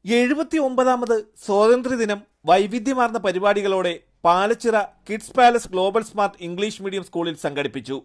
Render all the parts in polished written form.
79ാമത് സ്വാതന്ത്ര്യദിനം വൈവിധ്യമാർന്ന പരിപാടികളോടെ Palachira kids palace global smart English medium സ്കൂളിൽ സംഘടിപ്പിച്ചു.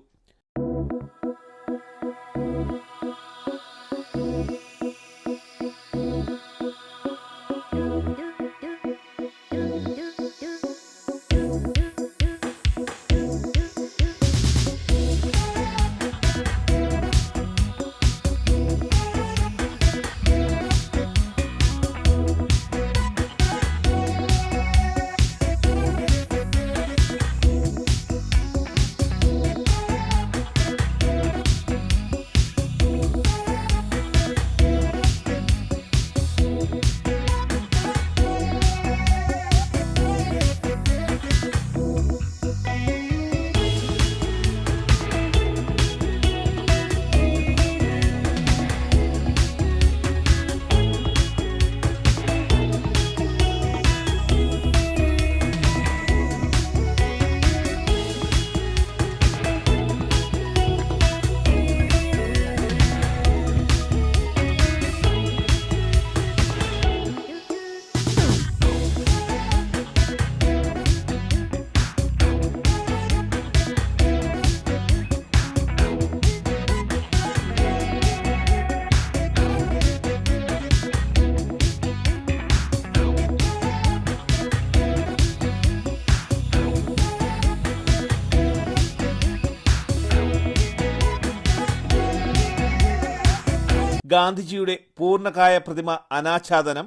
ഗാന്ധിജിയുടെ പൂർണ്ണകായ പ്രതിമ അനാച്ഛാദനം,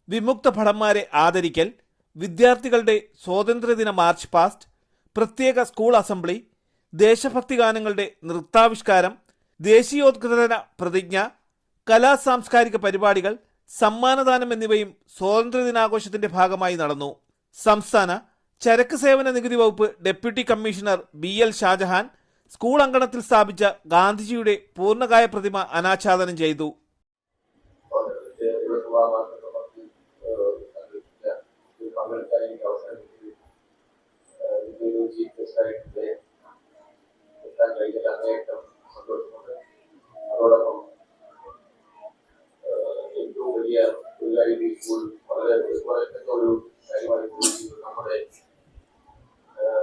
വിമുക്ത ഭടന്മാരെ ആദരിക്കൽ, വിദ്യാർത്ഥികളുടെ സ്വാതന്ത്ര്യദിന മാർച്ച് പാസ്റ്റ്, പ്രത്യേക സ്കൂൾ അസംബ്ലി, ദേശഭക്തി ഗാനങ്ങളുടെ നൃത്താവിഷ്കാരം, ദേശീയോദ്ഗ്രഥന പ്രതിജ്ഞ, കലാ സാംസ്കാരിക പരിപാടികൾ, സമ്മാനദാനം എന്നിവയും സ്വാതന്ത്ര്യദിനാഘോഷത്തിന്റെ ഭാഗമായി നടന്നു. സംസ്ഥാന ചരക്ക് സേവന നികുതി വകുപ്പ് deputy commissioner BL Shajahan school അങ്കണത്തിൽ സ്ഥാപിച്ച ഗാന്ധിജിയുടെ പൂർണ്ണകായ പ്രതിമ അനാച്ഛാദനം ചെയ്തു.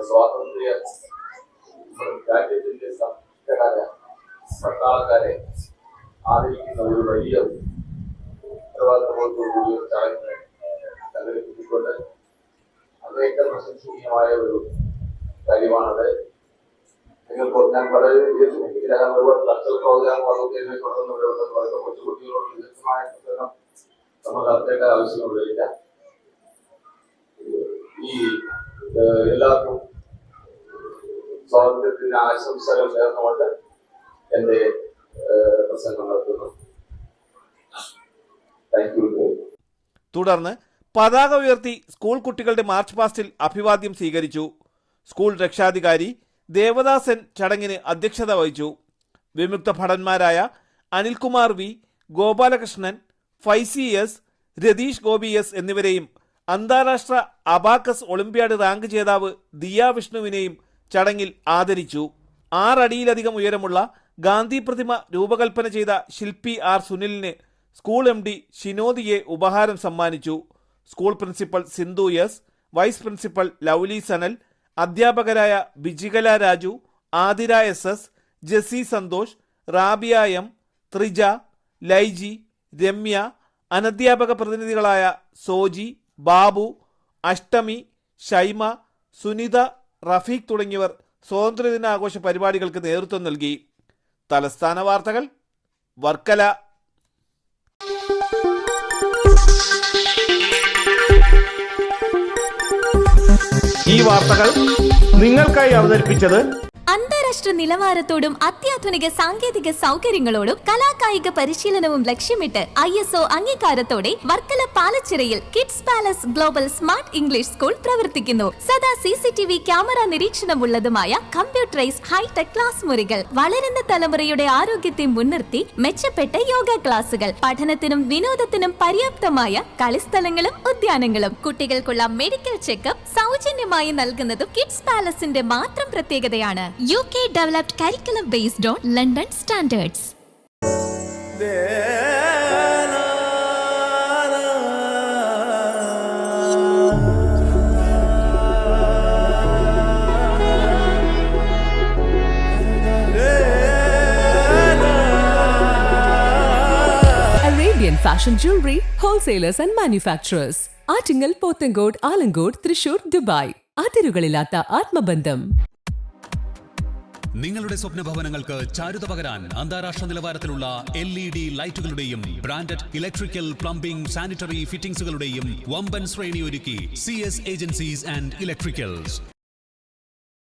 സ്വാതന്ത്ര്യ രാജ്യത്തിന്റെ സംസ്കാര പട്ടാളക്കാരെ ആദരിക്കുന്ന ഒരു വലിയ ഉത്തരവാദിത്തത്തോടുകൂടി ഒരു ചടങ്ങ് സംഘടിപ്പിച്ചുകൊണ്ട് അങ്ങേയറ്റം പ്രശംസനീയമായ ഒരു കാര്യമാണത്. നിങ്ങൾക്ക് ഞാൻ വളരെ ഒരുപാട് കൾച്ചറൽ പ്രോഗ്രാം വളർത്തുന്നതിനെ തുടർന്ന് വളരെ കൊച്ചുകുട്ടികളോട് വിദഗ്ധമായ പ്രസംഗം നമ്മൾ നടത്തേണ്ട ആവശ്യമൊന്നുമില്ല. ഈ എല്ലാവർക്കും സ്വാതന്ത്ര്യത്തിന് ആശംസകൾ നേർന്നുകൊണ്ട് എന്റെ പ്രസംഗം നടത്തുന്നു. Thank you. തുടർന്ന് പതാക ഉയർത്തി സ്കൂൾ കുട്ടികളുടെ മാർച്ച് പാസ്റ്റിൽ അഭിവാദ്യം സ്വീകരിച്ചു. സ്കൂൾ രക്ഷാധികാരി ദേവദാസൻ ചടങ്ങിന് അധ്യക്ഷത വഹിച്ചു. വിമുക്ത ഭടന്മാരായ Anilkumar V, Gopalakrishnan, Faizy S, Ratheesh Gopi S എന്നിവരെയും അന്താരാഷ്ട്ര അബാക്കസ് ഒളിമ്പ്യാഡ് റാങ്ക് ജേതാവ് ദിയ വിഷ്ണുവിനെയും ചടങ്ങിൽ ആദരിച്ചു. 6 അടിയിലധികം ഉയരമുള്ള ഗാന്ധി പ്രതിമ രൂപകൽപ്പന ചെയ്ത ശില്പി R സുനിലിന് സ്കൂൾ MD ഷിനോദിയെ ഉപഹാരം സമ്മാനിച്ചു. School principal Sindhu S, vice principal Lovely Sanal, അധ്യാപകരായ വിജികല രാജു, ആതിര SS, ജെസി സന്തോഷ്, റാബിയ M, ത്രിജ, ലൈജി, രമ്യ, അനധ്യാപക പ്രതിനിധികളായ സോജി, ബാബു, അഷ്ടമി, ഷൈമ, സുനിത, റഫീഖ് തുടങ്ങിയവർ സ്വാതന്ത്ര്യദിനാഘോഷ പരിപാടികൾക്ക് നേതൃത്വം നൽകി. തലസ്ഥാന വാർത്തകൾ, വർക്കല. ഈ വാർത്തകൾ നിങ്ങൾക്കായി അവതരിപ്പിച്ചത് അന്താരാഷ്ട്ര നിലവാരത്തോടും അത്യാധുനിക സാങ്കേതിക സൗകര്യങ്ങളോടും കലാകായിക പരിശീലനവും ലക്ഷ്യമിട്ട് ISO അംഗീകാരത്തോടെ വർക്കല പാലച്ചിറയിൽ kids palace global smart English school പ്രവർത്തിക്കുന്നു. സദാ CCTV ക്യാമറ നിരീക്ഷണമുള്ളതുമായ കമ്പ്യൂട്ടറൈസ്ഡ് ഹൈടെക് ക്ലാസ് മുറികൾ, വളരുന്ന തലമുറയുടെ ആരോഗ്യത്തെ മുൻനിർത്തി മെച്ചപ്പെട്ട യോഗ ക്ലാസുകൾ, പഠനത്തിനും വിനോദത്തിനും പര്യാപ്തമായ കളിസ്ഥലങ്ങളും ഉദ്യാനങ്ങളും, കുട്ടികൾക്കുള്ള മെഡിക്കൽ ചെക്കപ്പ് സൗജന്യമായി നൽകുന്നതും കിഡ്സ് പാലസിന്റെ മാത്രം പ്രത്യേകതയാണ്. UK developed curriculum based on London standards. Fashion jewelry, wholesalers and manufacturers. Attingal, Pothencode, Alamcode, Thrissur, Dubai. അതിരുകളില്ലാത്ത ആത്മബന്ധം. നിങ്ങളുടെ സ്വപ്ന ഭവനങ്ങൾക്ക് ചാരുത പകരാൻ അന്താരാഷ്ട്ര നിലവാരത്തിലുള്ള LED ലൈറ്റുകളുടെയും ബ്രാൻഡഡ് ഇലക്ട്രിക്കൽ, പ്ലംബിംഗ്, സാനിറ്ററി ഫിറ്റിംഗ്സുകളുടെയും വമ്പൻ ശ്രേണി ഒരുക്കി CS ഏജൻസീസ് ആൻഡ് ഇലക്ട്രിക്കൽസ്.